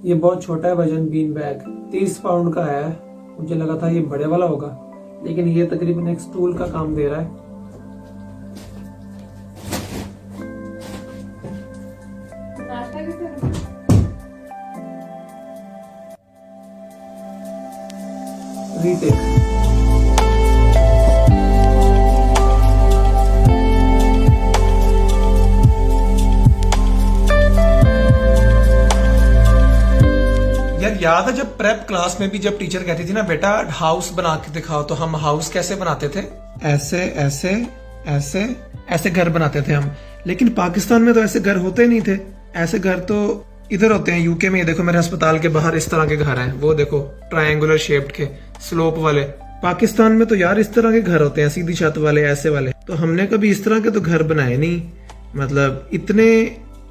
ये बहुत छोटा है वजन बीन बैग 30 पाउंड का है। मुझे लगा था ये बड़े वाला होगा, लेकिन ये तकरीबन एक स्टूल का काम दे रहा है। रीटेक। यार याद है जब प्रेप क्लास में भी जब टीचर कहती थी ना बेटा हाउस बना के दिखाओ, तो हम हाउस कैसे बनाते थे? ऐसे ऐसे ऐसे ऐसे घर बनाते थे हम। लेकिन पाकिस्तान में तो ऐसे घर होते नहीं थे। ऐसे घर तो इधर होते हैं यूके में। ये देखो मेरे अस्पताल के बाहर इस तरह के घर हैं, वो देखो ट्रायंगुलर शेप्ड के स्लोप वाले। पाकिस्तान में तो यार इस तरह के घर होते हैं, सीधी छत वाले ऐसे वाले। तो हमने कभी इस तरह के तो घर बनाए नहीं, मतलब इतने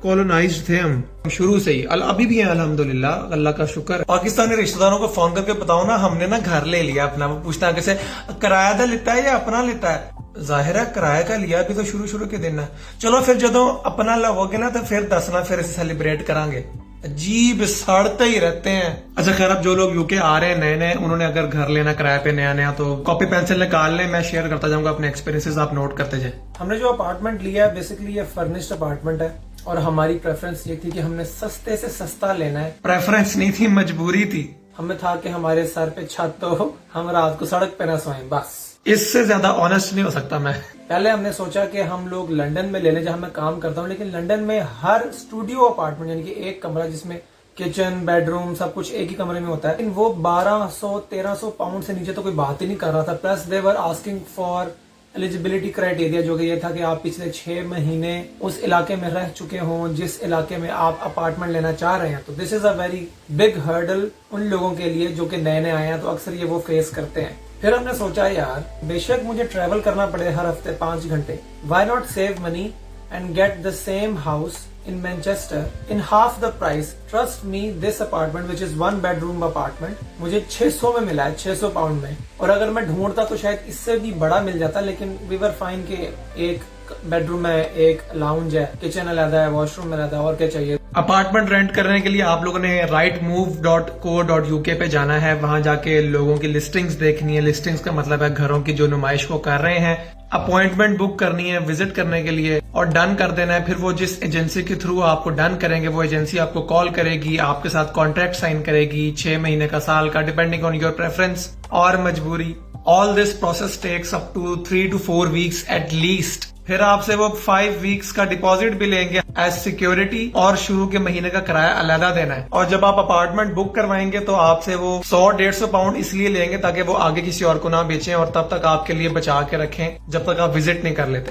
कॉलोनाइज्ड थे हम शुरू से ही। अभी भी हैं अल्हम्दुलिल्लाह, अल्लाह का शुक्र। पाकिस्तानी रिश्तेदारों को फोन करके बताओ ना हमने ना घर ले लिया अपना। वो पूछता है कैसे किराया का लेता है या अपना लेता है। जाहिर है किराया का लिया, अभी तो शुरू के दिन है। चलो फिर जदों अपना लवोगे ना तो फिर दसना, फिर इसे सेलिब्रेट करांगे। अजीब सड़ते ही रहते हैं। अच्छा खैर, अब जो लोग यूके आ रहे हैं नए नए, उन्होंने अगर घर लेना किराए पे नया नया, तो कॉपी पेंसिल निकाल लें, मैं शेयर करता जाऊंगा अपने एक्सपीरियंसेस, आप नोट करते जाए। हमने जो अपार्टमेंट लिया है बेसिकली ये फर्निश्ड अपार्टमेंट है, और हमारी प्रेफरेंस ये थी कि हमने सस्ते से सस्ता लेना है। प्रेफरेंस नहीं थी, मजबूरी थी। हमें था कि हमारे सर पे छत तो हो, हम रात को सड़क पे ना सोएं, बस। इससे ज्यादा ऑनेस्ट नहीं हो सकता मैं। पहले हमने सोचा कि हम लोग लंदन में ले लें जहां मैं काम करता हूं, लेकिन लंदन में हर स्टूडियो अपार्टमेंट यानी कि एक कमरा जिसमें किचन बेडरूम सब कुछ एक ही कमरे में होता है, लेकिन वो 1200-1300 पाउंड से नीचे तो कोई बात ही नहीं कर रहा था। Plus they were asking for eligibility criteria, जो कि ये था कि आप पिछले 6 महीने उस इलाके में रह चुके हों जिस इलाके में आप अपार्टमेंट लेना चाह रहे हैं। तो this is a very big hurdle उन लोगों के लिए जो कि नए नए आए हैं, तो अक्सर ये वो फेस करते हैं। फिर हमने सोचा यार बेशक मुझे ट्रेवल करना पड़े हर हफ्ते 5 घंटे, why not save money and get the same house in Manchester in half the price. Trust me, this apartment which is 1 bedroom apartment मुझे 600 में मिला है, 600 पाउंड में। और अगर मैं ढूंढता तो शायद इससे भी बड़ा मिल जाता, लेकिन वी वर फाइन के एक बेडरूम है, एक लाउंज है, किचन अलग है, वॉशरूम अलग है, और क्या चाहिए। अपार्टमेंट रेंट करने के लिए आप लोगों ने rightmove.co.uk पे जाना है। वहां जाके लोगों की लिस्टिंग्स देखनी है। लिस्टिंग्स का मतलब है घरों की जो नुमाइश वो कर रहे हैं। अपॉइंटमेंट बुक करनी है विजिट करने के लिए और डन कर देना है। फिर वो जिस एजेंसी के थ्रू आपको डन करेंगे वो एजेंसी आपको कॉल करेगी, आपके साथ कॉन्ट्रैक्ट साइन करेगी 6 महीने का, साल का, डिपेंडिंग ऑन योर प्रेफरेंस और मजबूरी। All this process takes up to 3 to 4 weeks at least. फिर आपसे वो 5 weeks का डिपॉजिट भी लेंगे एज सिक्योरिटी, और शुरू के महीने का किराया अलग देना है। और जब आप अपार्टमेंट बुक करवाएंगे तो आपसे वो 100-150 पाउंड इसलिए लेंगे ताकि वो आगे किसी और को ना बेचें, और तब तक आपके लिए बचा के रखें जब तक आप विजिट नहीं कर लेते।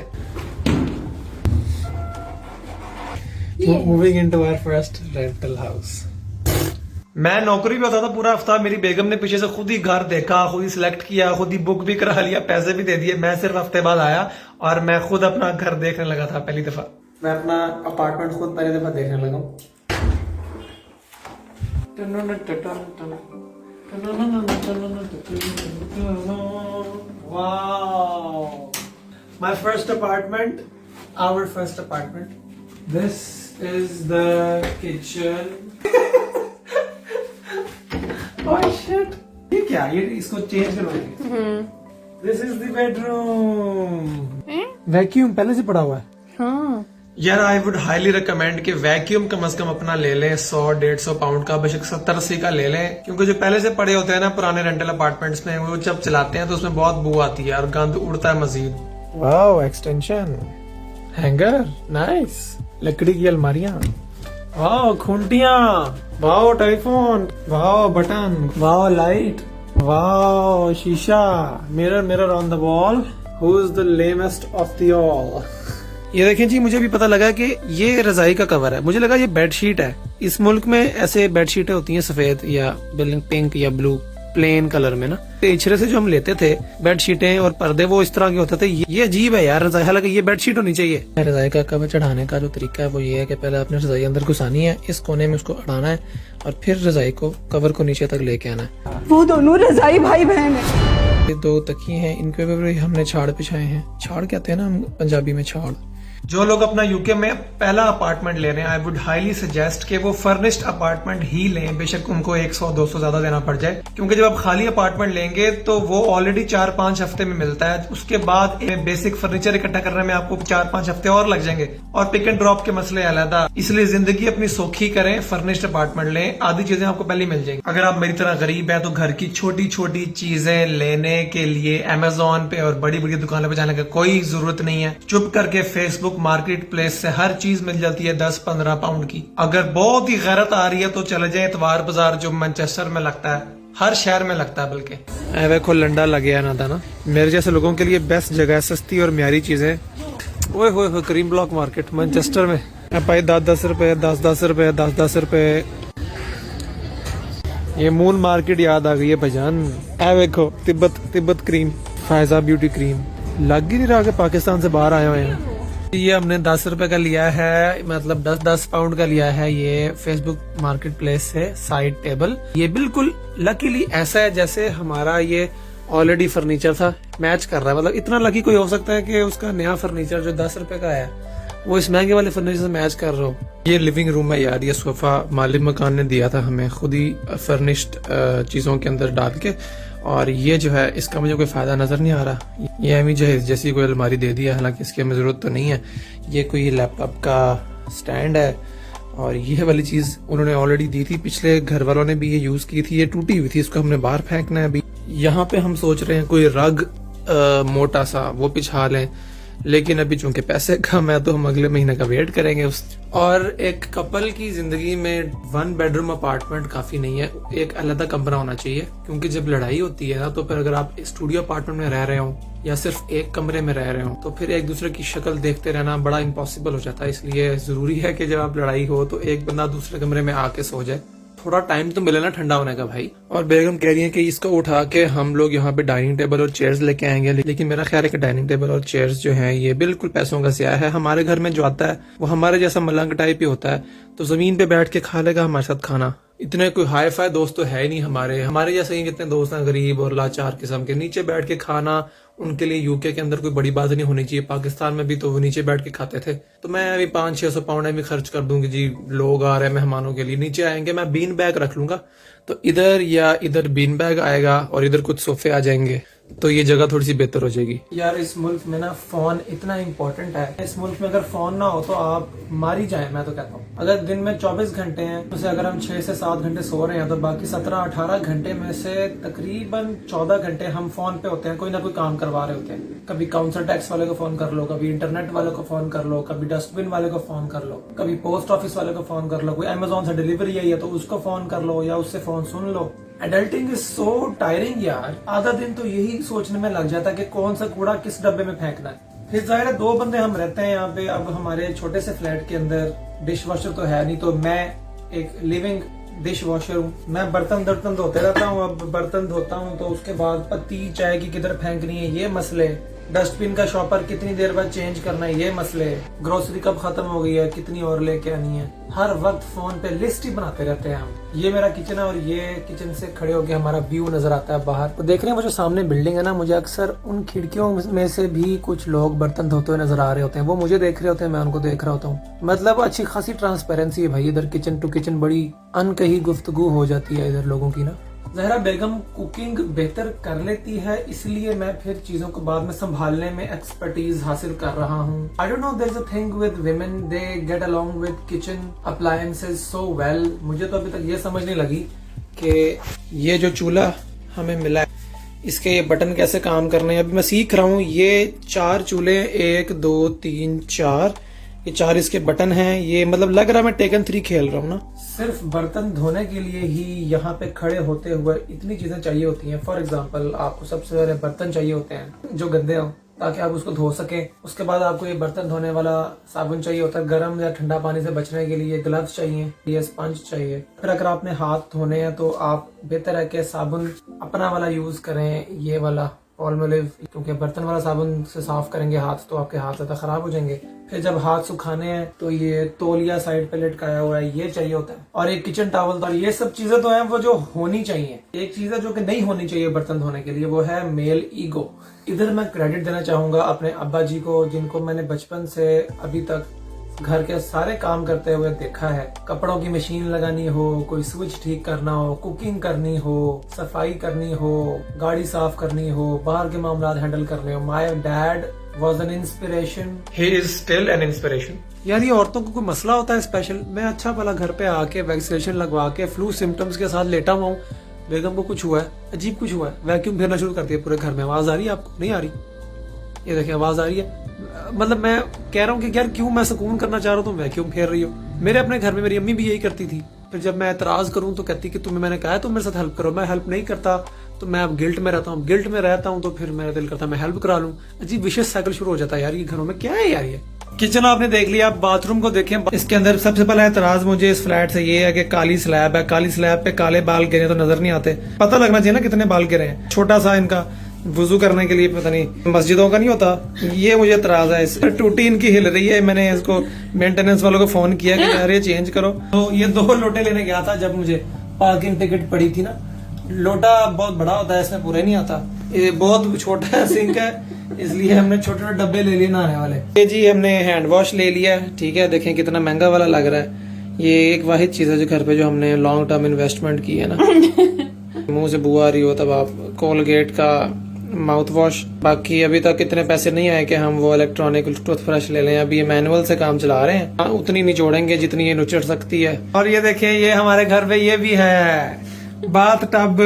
Moving into our first rental house. मैं नौकरी पे होता था पूरा हफ्ता, मेरी बेगम ने पीछे से खुद ही घर देखा, खुद ही सिलेक्ट किया, खुद ही बुक भी करा लिया, पैसे भी दे दिए। मैं सिर्फ हफ्ते बाद आया और मैं खुद अपना घर देखने लगा था पहली दफा। मैं अपना अपार्टमेंट खुद पहली दफा देखने लगा। Wow, my first apartment, our first apartment. This is the kitchen. Oh shit! ये क्या? ये इसको चेंज करवाएंगे। This is the bedroom. Vacuum पहले से पड़ा हुआ है। हाँ। यार आई वुड हाईली रिकमेंड कि वैक्यूम कम से कम अपना ले लें 100-150 पाउंड का, बेशक 70-80 का ले लें, क्योंकि जो पहले से पड़े होते हैं ना पुराने रेंटल अपार्टमेंट्स में, वो जब चलाते हैं तो उसमें बहुत बू आती है और गंद उड़ता है मजीद। वाओ, एक्सटेंशन, हैंगर, नाइस, लकड़ी की अलमारियां, वाओ खूंटियां, wow telephone, wow button, wow light, wow शीशा, mirror on the wall. Who is the lamest of the all? ये देखें जी, मुझे भी पता लगा कि ये रजाई का कवर है। मुझे लगा ये बेडशीट है। इस मुल्क में ऐसे बेडशीटें होती हैं सफेद या पिंक या ब्लू प्लेन कलर में ना। इचरे से जो हम लेते थे बेडशीटें और पर्दे वो इस तरह के होते थे। ये अजीब है यार रजाई, हालांकि ये बेडशीट होनी चाहिए। रजाई का कवर चढ़ाने का जो तरीका है वो ये है कि पहले आपने रजाई अंदर घुसानी है, इस कोने में उसको अड़ाना है और फिर रजाई को कवर को नीचे तक लेके आना है। वो दोनों रजाई भाई बहन है। 2 तकिए हैं, इनके ऊपर हमने छाड़ बिछाए हैं। छाड़ कहते हैं ना हम पंजाबी में, छाड़। जो लोग अपना यूके में पहला अपार्टमेंट ले रहे हैं, आई वुड हाईली सजेस्ट कि वो फर्निश्ड अपार्टमेंट ही लें, बेशक उनको 100-200 ज्यादा देना पड़ जाए, क्योंकि जब आप खाली अपार्टमेंट लेंगे तो वो ऑलरेडी 4-5 हफ्ते में मिलता है। उसके बाद बेसिक फर्नीचर इकट्ठा करने में आपको 4-5 हफ्ते और लग जाएंगे, और पिक एंड ड्रॉप के मसले अलग। इसलिए जिंदगी अपनी सौखी करें, फर्निश्ड अपार्टमेंट लें, आधी चीजें आपको पहले मिल जाएंगी। अगर आप मेरी तरह गरीब है तो घर की छोटी छोटी चीजें लेने के लिए अमेजोन पे और बड़ी बड़ी दुकानों पे जाने की कोई जरूरत नहीं है। चुप करके फेसबुक मार्केट प्लेस से हर चीज मिल जाती है 10-15 पाउंड की। अगर बहुत ही गैरत आ रही है तो चले जाए इतवार बाजार, जो मैनचेस्टर में लगता है, हर शहर में लगता है। बल्कि देखो लंडा लग गया ना था ना, मेरे जैसे लोगों के लिए बेस्ट जगह है, सस्ती और म्यारी चीजें। ओए होए क्रीम ब्लॉक मार्केट मैनचेस्टर में भाई 10-10 रुपए, 10-10 रुपए, 10-10 रुपए। ये मून मार्केट याद आ गई है भाईजान। देखो Tibet cream, Faiza beauty cream. लग ही नहीं रहा कि पाकिस्तान से बाहर आए हुए हैं। ये हमने 10 रुपए का लिया है, मतलब 10-10 पाउंड का लिया है ये फेसबुक मार्केट प्लेस से साइड टेबल। ये बिल्कुल लकीली ऐसा है जैसे हमारा ये ऑलरेडी फर्नीचर था, मैच कर रहा है। मतलब इतना लकी कोई हो सकता है कि उसका नया फर्नीचर जो 10 रुपए का है वो इस महंगे वाले फर्नीचर से मैच कर रहा हो। ये लिविंग रूम है यार, ये सोफा मालिक मकान ने दिया था हमें, खुद ही फर्निश्ड चीजों के अंदर डाल के। और ये जो है इसका मुझे कोई फायदा नजर नहीं आ रहा। ये हमें जहेज जैसी कोई अलमारी दे दी है, हालांकि इसकी हमें जरूरत तो नहीं है। ये कोई लैपटॉप का स्टैंड है, और ये वाली चीज उन्होंने ऑलरेडी दी थी, पिछले घर वालों ने भी ये यूज की थी, ये टूटी हुई थी, इसको हमने बाहर फेंकना है अभी। यहाँ पे हम सोच रहे हैं कोई रग मोटा सा वो बिछा लें, लेकिन अभी चूंकि पैसे कम है तो हम अगले महीने का वेट करेंगे उस। और एक कपल की जिंदगी में 1 बेडरूम अपार्टमेंट काफी नहीं है, एक अलग कमरा होना चाहिए, क्योंकि जब लड़ाई होती है ना तो फिर अगर आप स्टूडियो अपार्टमेंट में रह रहे हो या सिर्फ एक कमरे में रह रहे हो तो फिर एक दूसरे की शक्ल देखते रहना बड़ा इम्पॉसिबल हो जाता है। इसलिए जरूरी है कि जब आप लड़ाई हो तो एक बंदा दूसरे कमरे में आके सो जाए, थोड़ा टाइम तो मिले ना ठंडा होने का भाई। और बेगम कह रही है कि इसको उठा के हम लोग यहाँ पे डाइनिंग टेबल और चेयर्स लेके आएंगे, लेकिन मेरा ख्याल है कि डाइनिंग टेबल और चेयर्स जो हैं ये बिल्कुल पैसों का ज़िया है। हमारे घर में जो आता है वो हमारे जैसा मलंग टाइप ही होता है, तो जमीन पे बैठ के खा लेगा हमारे साथ खाना। इतने कोई हाई फाई दोस्त तो है नहीं हमारे जैसे ही कितने दोस्त हैं गरीब और लाचार किस्म के, नीचे बैठ के खाना उनके लिए यूके के अंदर कोई बड़ी बात नहीं होनी चाहिए। पाकिस्तान में भी तो वो नीचे बैठ के खाते थे, तो मैं अभी 500-600 पाउंड भी खर्च कर दूंगी जी, लोग आ रहे हैं मेहमानों के लिए, नीचे आएंगे, मैं बीन बैग रख लूंगा, तो इधर या इधर बीन बैग आएगा और इधर कुछ सोफे आ जाएंगे, तो ये जगह थोड़ी सी बेहतर हो जाएगी। यार इस मुल्क में ना फोन इतना इम्पोर्टेंट है, इस मुल्क में अगर फोन ना हो तो आप मार ही जाए। मैं तो कहता हूँ अगर दिन में 24 घंटे हैं, जैसे अगर हम 6 से 7 घंटे सो रहे हैं तो बाकी 17-18 घंटे में से तकरीबन 14 घंटे हम फोन पे होते हैं, कोई ना कोई काम करवा रहे होते हैं। कभी काउंसिल टैक्स वाले को फोन कर लो, कभी इंटरनेट वाले को फोन कर लो, कभी डस्टबिन वाले को फोन कर लो, कभी पोस्ट ऑफिस वाले को फोन कर लो, कोई अमेजोन से डिलीवरी आई है तो उसको फोन कर लो या उससे phone soon low. Adulting is so tiring यार, आधा दिन तो यही सोचने में लग जाता है कि कौन सा कूड़ा किस डब्बे में फेंकना है। फिर जाहिर है 2 बंदे हम रहते हैं यहाँ पे, अब हमारे छोटे से फ्लैट के अंदर डिश वॉशर तो है नहीं, तो मैं एक लिविंग डिश वॉशर हूँ। मैं बर्तन धोते रहता हूँ, अब बर्तन धोता हूँ तो उसके बाद पत्ती चाय की किधर फेंकनी है ये मसले, डस्टबिन का शॉपर कितनी देर बाद चेंज करना है ये मसले, ग्रोसरी कब खत्म हो गई है कितनी और लेके आनी है, हर वक्त फोन पे लिस्ट ही बनाते रहते हैं हम। ये मेरा किचन है और ये किचन से खड़े होके हमारा व्यू नजर आता है बाहर। तो देख रहे हैं वो जो सामने बिल्डिंग है ना, मुझे अक्सर उन खिड़कियों में से भी कुछ लोग बर्तन धोते हुए नजर आ रहे होते हैं, वो मुझे देख रहे होते हैं, मैं उनको देख रहा होता हूँ। मतलब अच्छी खासी ट्रांसपेरेंसी है भाई, इधर किचन टू किचन बड़ी अनकही गुफ्तगू हो जाती है इधर लोगों की ना। जहरा बेगम कुकिंग बेहतर कर लेती है, इसलिए मैं फिर चीजों को बाद में संभालने में एक्सपर्टीज हासिल कर रहा हूँ। I don't know, there is a thing with women, they get along with kitchen appliances so well. मुझे तो अभी तक ये समझ नहीं लगी कि ये जो चूल्हा हमें मिला है इसके ये बटन कैसे काम करने हैं। अभी मैं सीख रहा हूँ। ये 4 चूल्हे, 1 2 3 4, ये 4 इसके बटन हैं। ये मतलब लग रहा है मैं टेकन 3 खेल रहा हूँ ना। सिर्फ बर्तन धोने के लिए ही यहाँ पे खड़े होते हुए इतनी चीजें चाहिए होती हैं। फॉर एग्जांपल आपको सबसे पहले बर्तन चाहिए होते हैं जो गंदे हो, ताकि आप उसको धो सकें। उसके बाद आपको ये बर्तन धोने वाला साबुन चाहिए होता है, गर्म या ठंडा पानी से बचने के लिए ग्लव्स चाहिए, ये स्पंज चाहिए। फिर अगर आपने हाथ धोने हैं तो आप बेहतर है कि साबुन अपना वाला यूज करें, ये वाला ऑलमोलिव, क्योंकि बर्तन वाला साबुन से साफ करेंगे हाथ तो आपके हाथ ज्यादा खराब हो जाएंगे। फिर जब हाथ सुखाने हैं तो ये तौलिया साइड पे लटकाया हुआ है, ये चाहिए होता है, और एक किचन टॉवल। और ये सब चीजें तो हैं वो जो होनी चाहिए। एक चीज है जो कि नहीं होनी चाहिए बर्तन धोने के लिए, वो है मेल ईगो। इधर मैं क्रेडिट देना चाहूंगा अपने अब्बा जी को, जिनको मैंने बचपन से अभी तक घर के सारे काम करते हुए देखा है। कपड़ों की मशीन लगानी हो, कोई स्विच ठीक करना हो, कुकिंग करनी हो, सफाई करनी हो, गाड़ी साफ करनी हो, बाहर के मामला हैंडल करने हो। My dad was an inspiration, he is still an inspiration. यार ये औरतों को कोई मसला होता है स्पेशल। मैं अच्छा भला घर पे आके वैक्सीनेशन लगवा के फ्लू सिम्टम्स के साथ लेटा हुआ हूँ, बेगम को कुछ हुआ है, अजीब कुछ हुआ है, वैक्यूम फेरना शुरू कर दिया पूरे घर में। आवाज आ रही है आपको? नहीं आ रही? ये देखिए आवाज आ रही है। मतलब मैं कह रहा हूँ कि यार क्यों मैं सुकून करना चाह रहा हूँ, तुम वैक्यूम फेर रही हो। मेरे अपने घर में मेरी अम्मी भी यही करती थी। फिर जब मैं एतराज करूँ तो कहती कि तुम्हें मैंने कहा है तुम मेरे साथ हेल्प करो, मैं हेल्प नहीं करता तो मैं अब गिल्ट में रहता हूँ। गिल्ट में रहता हूँ तो फिर मेरा दिल करता है मैं हेल्प करा लूँ। अजीब विशेष साइकिल शुरू हो जाता है यार ये घरों में। क्या है यार ये? किचन आपने देख लिया, बाथरूम को देखें। इसके अंदर सबसे पहला एतराज मुझे इस फ्लैट से ये है कि काली स्लैब है। काली स्लैब पे काले बाल गिरे तो नजर नहीं आते। पता लगना चाहिए ना कितने बाल गिरे हैं। छोटा सा इनका वुजू करने के लिए पता नहीं मस्जिदों का नहीं होता, ये मुझे एतराज है। इस टूटी इनकी हिल रही है। मैंने इसको मेंटेनेंस वालों को फोन किया कि यार ये चेंज करो। तो ये 2 लोटे लेने गया था जब मुझे पार्किंग टिकट पड़ी थी ना। लोटा बहुत बड़ा होता है, इसमें पूरे नहीं आता। ये बहुत छोटा है सिंक है, इसलिए हमने छोटे छोटे डब्बे ले लिए नहाने वाले। ये जी हमने हैंड वॉश ले लिया, ठीक है। देखें कितना महंगा वाला लग रहा है। ये एक वाहिद चीज है जो घर पे जो हमने लॉन्ग टर्म इन्वेस्टमेंट की है ना। मुंह से बू आ रही हो तब आप कोलगेट का माउथ वॉश। बाकी अभी तक इतने पैसे नहीं आए कि हम वो इलेक्ट्रॉनिक टूथब्रश ले लें। अभी ये मैनुअल से काम चला रहे हैं। उतनी निचोड़ेंगे जितनी ये नुचड़ सकती है। और ये देखिए ये हमारे घर पे ये भी है बाथ टब।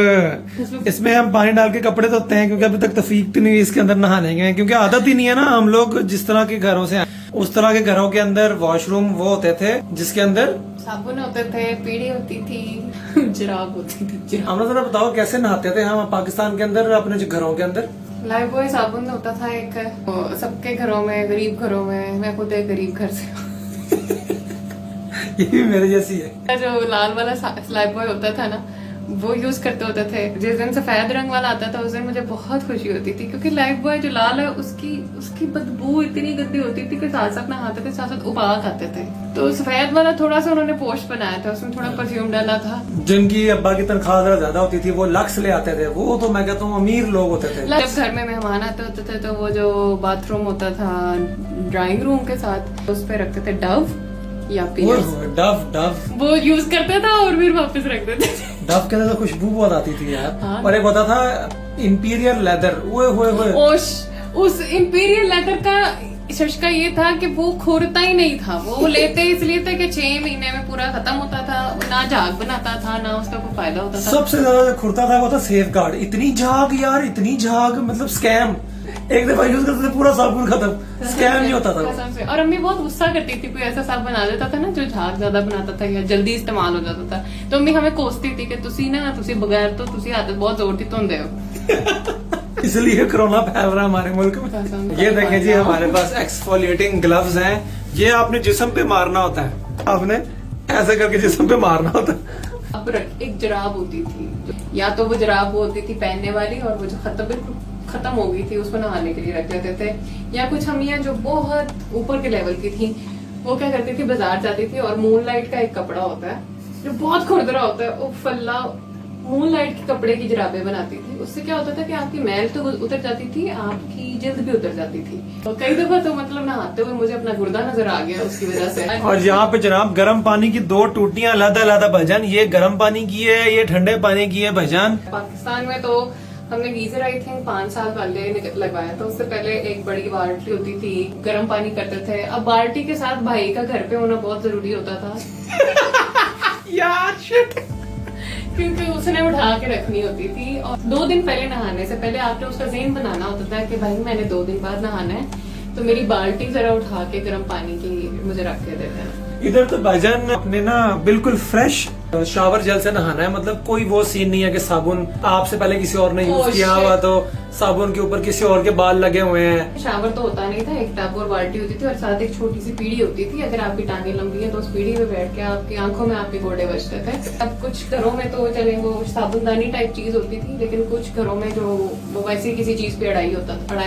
इसमें हम पानी डाल के कपड़े धोते हैं क्योंकि अभी तक तफीक नहीं हुई इसके अंदर नहाने की, क्योंकि आदत ही नहीं है ना। हम लोग जिस तरह के घरों से उस तरह के घरों के अंदर वॉशरूम वो होते थे जिसके अंदर साबुन होते थे, पीढ़ी होती थी, जराब होती थी। हमने जरा बताओ कैसे नहाते थे हम पाकिस्तान के अंदर अपने घरों के अंदर? लाइफ बॉय साबुन होता था एक, सबके घरों में, गरीब घरों में। मैं खुद एक गरीब घर से ये भी मेरे जैसी है। जो लाल वाला लाइफ बॉय होता था ना, वो यूज करते होते थे। जिस दिन सफेद रंग वाला आता था उस दिन मुझे बहुत खुशी होती थी, क्योंकि लाइफ बॉय जो लाल है उसकी बदबू इतनी गंदी होती थी कि साथ साथ नहाते थे, साथ साथ उबाल खाते थे। तो सफेद वाला थोड़ा सा उन्होंने पोस्ट बनाया था, उसमें थोड़ा परफ्यूम डाला था। जिनकी अब्बा की तनख्वाह जरा ज्यादा होती थी वो लक्स ले आते थे। वो तो मैं कहता हूँ अमीर लोग होते थे। जब घर में मेहमान आते होते थे तो वो जो बाथरूम होता था ड्राइंग रूम के साथ, उस पे रखते थे डव या पियर्स। डव वो यूज करते था और फिर वापस रख देते थे। डव के अंदर तो खुशबू बहुत आती थी यार। हाँ। और एक होता था इंपीरियल लेदर। उस इंपीरियल लेदर का शशका ये था कि वो खुरता ही नहीं था। वो लेते इसलिए थे कि 6 महीने में पूरा खत्म होता था, ना झाग बनाता था ना उसका कोई फायदा होता था। सबसे ज्यादा खुरता था वो था सेफ गार्ड। इतनी झाग यार, इतनी झाग, मतलब स्कैम। एक दफा यूज करते थे पूरा साबुन खत्म। स्कैम नहीं होता था। और अम्मी बहुत गुस्सा करती थी कोई ऐसा साबुन बना देता था ना जो झाग ज्यादा बनाता था या जल्दी इस्तेमाल हो जाता था। तो अम्मी हमें कोसती थी कि तुसी बगैर तो तुसी आदत बहुत जोर की धोंदे हो। इसलिए कोरोना फैल रहा है हमारे मुल्क में। ये देखें जी हमारे पास एक्सफोलिएटिंग ग्लव्स हैं। ये आपने जिस्म पे मारना होता है, आपने ऐसे करके जिस्म पे मारना होता है। अब एक जराब होती थी, या तो वो जराब होती थी पहनने वाली और वो जो बिल्कुल खत्म हो गई थी उसको नहाने के लिए रख देते थे। या कुछ अम्मियां जो बहुत ऊपर के लेवल की थी वो क्या करती थी, बाजार जाती थी और मून लाइट का एक कपड़ा होता है जो बहुत खुरदरा होता है, वो फल्ला मून लाइट के कपड़े की जराबें बनाती थी। उससे क्या होता था कि आपकी मैल तो उतर जाती थी, आपकी जिल्द भी उतर जाती थी। तो कई दफा तो मतलब नहाते हुए मुझे अपना गुर्दा नजर आ गया उसकी वजह से। और यहाँ पे जनाब गर्म पानी की 2 टूटियां अलग-अलग भजन। ये गर्म पानी की है, ये ठंडे पानी की है भजन। पाकिस्तान में तो हमने गीजर आई थिंक 5 साल पहले लगवाया था। उससे पहले एक बड़ी बाल्टी होती थी, गर्म पानी करते थे। अब बाल्टी के साथ भाई का घर पे होना बहुत जरूरी होता था। यार शिट, क्योंकि उसने उठा के रखनी होती थी। और 2 दिन पहले नहाने से पहले आपने उसका ज़हन बनाना होता था कि भाई मैंने 2 दिन बाद नहाना है, तो मेरी बाल्टी जरा उठा के गर्म पानी की मुझे रख के देते हैं। इधर तो भाईजान अपने ना बिल्कुल फ्रेश शावर जेल से नहाना है। मतलब कोई वो सीन नहीं है कि साबुन आपसे पहले किसी और ने यूज किया हुआ तो साबुन के ऊपर किसी और के बाल लगे हुए हैं। शावर तो होता नहीं था, एक टब और बाल्टी होती थी और साथ एक छोटी सी पीढ़ी होती थी। अगर आपकी टांगे लंबी है तो उस पीढ़ी पे बैठ के आपकी आंखों में आपके गोडे बजते थे। अब कुछ घरों में तो चले वो साबुनदानी टाइप चीज होती थी, लेकिन कुछ घरों में जो वो वैसे किसी चीज पे अड़ाया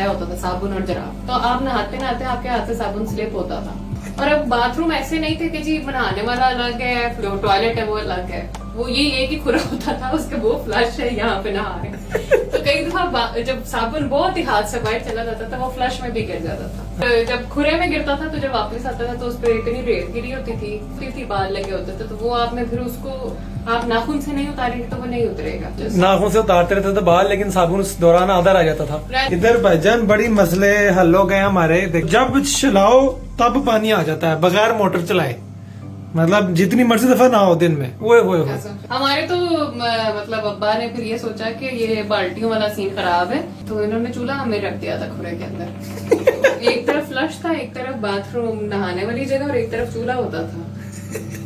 होता था, साबुन और जराब। तो आप नहाते नहाते आपके हाथ से साबुन स्लिप होता था। और अब बाथरूम ऐसे नहीं थे कि जी नहाने वाला अलग है, टॉयलेट है वो अलग है। वो ये एक ही खुरा होता था, उसके वो फ्लश है, यहाँ पे नहा रहे। तो कई दफा जब साबुन बहुत ही हाथ से बाहर चला जाता था वो फ्लश में भी गिर जाता था। तो जब खुरे में गिरता था तो जब वापस आता था तो उस पर इतनी रेत गिरी होती थी, बाल लगे होते थे, तो वो आप में फिर उसको आप नाखून से नहीं उतारेंगे तो वो नहीं उतरेगा। नाखून से उतारते रहते थे बाल, लेकिन साबुन उस दौरान आधा रह जाता था। इधर भाईजान बड़ी मसले हल हो गए हमारे। जब चलाओ तब पानी आ जाता है बगैर मोटर चलाए, मतलब जितनी मर्जी दफा ना हो दिन में। वो हमारे तो मतलब अब्बा ने फिर ये सोचा कि ये बाल्टियों वाला सीन खराब है, तो इन्होंने चूल्हा हमें रख दिया था खुरे के अंदर। एक तरफ फ्लश था, एक तरफ बाथरूम नहाने वाली जगह और एक तरफ चूल्हा होता था।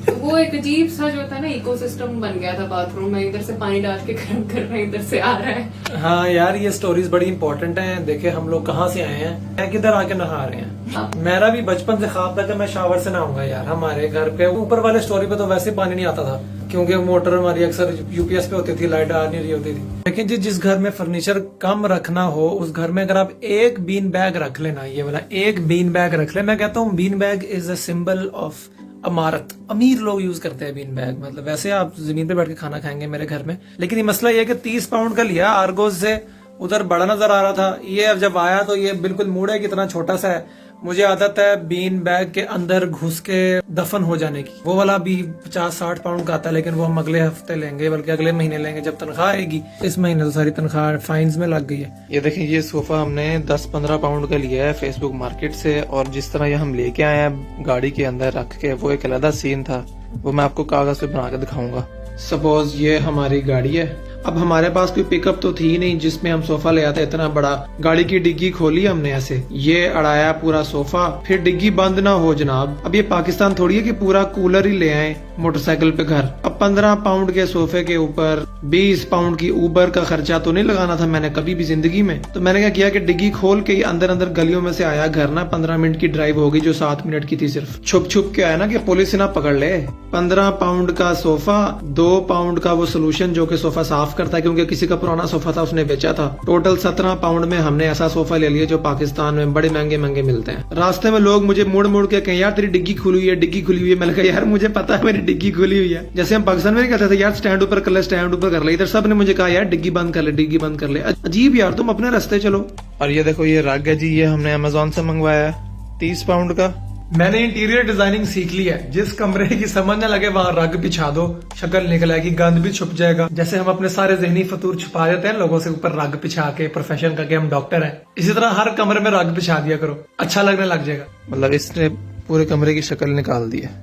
तो वो एक अजीब सा जो था ना इकोसिस्टम बन गया था बाथरूम में। इधर से पानी डाल के गर्म कर रहे हैं, इधर से आ रहा है। हाँ यार, ये स्टोरीज बड़ी इंपॉर्टेंट हैं। देखे हम लोग कहाँ से आए हैं, किधर आके नहा रहे हैं। मेरा भी बचपन से ख्वाब था कि मैं शावर से नहाऊंगा यार। हमारे घर पे ऊपर वाले स्टोरी पे तो वैसे पानी नहीं आता था, क्योंकि मोटर हमारी अक्सर यूपीएस पे होती थी, लाइट आ नहीं रही होती थी। लेकिन जिस घर में फर्नीचर कम रखना हो, उस घर में अगर आप एक बीन बैग रख लेना, ये वाला एक बीन बैग रख ले। मैं कहता हूँ bean bag is a symbol of अमारत। अमीर लोग यूज करते हैं बीन बैग। मतलब वैसे आप जमीन पे बैठ के खाना खाएंगे मेरे घर में, लेकिन ये मसला ये है कि 30 पाउंड का लिया आर्गोज से, उधर बड़ा नजर आ रहा था। ये अब जब आया तो ये बिल्कुल मुड़े कितना छोटा सा है। मुझे आदत है बीन बैग के अंदर घुस के दफन हो जाने की। वो वाला भी 50-60 पाउंड का आता है, लेकिन वो हम अगले हफ्ते लेंगे, बल्कि अगले महीने लेंगे जब तनख्वाह आएगी। इस महीने तो सारी तनख्वाह फाइन्स में लग गई है। ये देखें, ये सोफा हमने 10-15 पाउंड का लिया है फेसबुक मार्केट से, और जिस तरह ये हम लेके आए हैं गाड़ी के अंदर रख के, वो एक अलग सीन था। वो मैं आपको कागज पे बना के दिखाऊंगा। सपोज ये हमारी गाड़ी है। अब हमारे पास कोई पिकअप तो थी नहीं जिसमें हम सोफा ले आते इतना बड़ा। गाड़ी की डिग्गी खोली हमने ऐसे, ये अड़ाया पूरा सोफा, फिर डिग्गी बंद ना हो जनाब। अब ये पाकिस्तान थोड़ी है कि पूरा कूलर ही ले आए मोटरसाइकिल पे घर। अब 15 पाउंड के सोफे के ऊपर 20 पाउंड की ऊबर का खर्चा तो नहीं लगाना था मैंने कभी भी जिंदगी में। तो मैंने क्या किया कि डिग्गी खोल के अंदर अंदर गलियों में से आया घर ना। 15 मिनट की ड्राइव होगी जो 7 मिनट की थी सिर्फ। छुप छुप के आया ना कि पुलिस ना पकड़ ले। 15 पाउंड का सोफा, 2 पाउंड का वो सोल्यूशन जो कि सोफा साफ करता है, क्योंकि किसी का पुराना सोफा था उसने बेचा था। टोटल 17 पाउंड में हमने ऐसा सोफा ले लिया जो पाकिस्तान में बड़े महंगे महंगे मिलते हैं। रास्ते में लोग मुझे मुड़ मुड़ के कहें यार तेरी डिग्गी खुली हुई है, डिग्गी खुली हुई है। मैंने कहा यार मुझे पता है मेरी डिग्गी खुली हुई है। जैसे हम पाकिस्तान में नहीं कहते थे यार स्टैंड ऊपर कर ले, स्टैंड ऊपर कर ले, इधर सब ने मुझे कहा यार डिग्गी बंद कर ले, डिग्गी बंद कर ले। अजीब यार, तुम अपने रास्ते चलो। और ये देखो ये रग है जी, ये हमने अमेजोन से मंगवाया है 30 पाउंड का। मैंने इंटीरियर डिजाइनिंग सीख ली है। जिस कमरे की समझ न लगे वहां रग बिछा दो, शक्ल निकल आएगी, गंद भी छुप जाएगा। जैसे हम अपने सारे जहनी फतूर छुपा देते हैं लोगों से ऊपर रग बिछा के, प्रोफेशन का कि हम डॉक्टर हैं, इसी तरह हर कमरे में रग बिछा दिया करो, अच्छा लगने लग जाएगा। मतलब इसने पूरे कमरे की शक्ल निकाल दी है।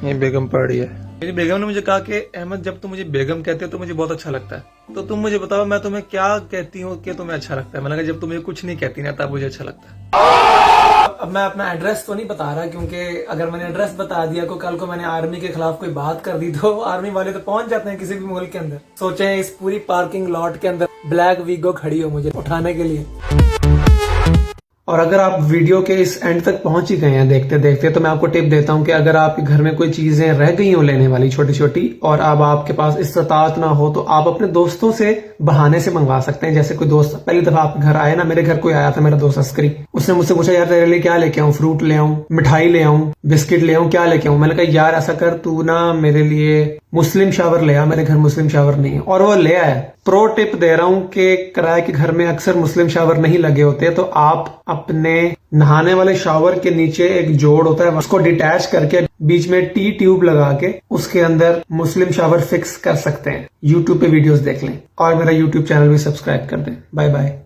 ये बेगम पड़ रही है। मेरी बेगम ने मुझे कहा कि अहमद जब तुम मुझे बेगम कहते हो तो मुझे बहुत अच्छा लगता है, तो तुम मुझे बताओ मैं तुम्हें क्या कहती हूँ कि तुम्हें अच्छा लगता है। मैंने कहा जब तुम मुझे कुछ नहीं कहती ना तब मुझे अच्छा लगता है। अब मैं अपना एड्रेस तो नहीं बता रहा, क्योंकि अगर मैंने एड्रेस बता दिया को कल को मैंने आर्मी के खिलाफ कोई बात कर दी तो आर्मी वाले तो पहुंच जाते हैं किसी भी मुल्क के अंदर। सोचे इस पूरी पार्किंग लॉट के अंदर ब्लैक वीगो खड़ी हो मुझे उठाने के लिए। और अगर आप वीडियो के इस एंड तक पहुंच ही गए हैं देखते देखते, तो मैं आपको टिप देता हूं कि अगर आपके घर में कोई चीजें रह गई हो लेने वाली छोटी छोटी, और अब आपके पास इस्तात ना हो, तो आप अपने दोस्तों से बहाने से मंगवा सकते हैं। जैसे कोई दोस्त पहली दफा आपके घर आया ना, मेरे घर कोई आया था मेरा दोस्त अस्करी, उसने मुझसे पूछा यार तेरे लिए क्या लेके आऊं, फ्रूट ले आऊं, मिठाई ले आऊं, बिस्किट ले आऊं, क्या लेके आऊं। मैंने कहा यार ऐसा कर, तू ना मेरे लिए मुस्लिम शावर ले आ, मेरे घर मुस्लिम शावर नहीं है। और वो ले आया। प्रो टिप दे रहा हूं कि किराए के घर में अक्सर मुस्लिम शावर नहीं लगे होते, तो आप अपने नहाने वाले शावर के नीचे एक जोड़ होता है, उसको डिटैच करके बीच में टी ट्यूब लगा के उसके अंदर मुस्लिम शावर फिक्स कर सकते हैं। यूट्यूब पे वीडियोस देख लें और मेरा यूट्यूब चैनल भी सब्सक्राइब कर दें। Bye bye.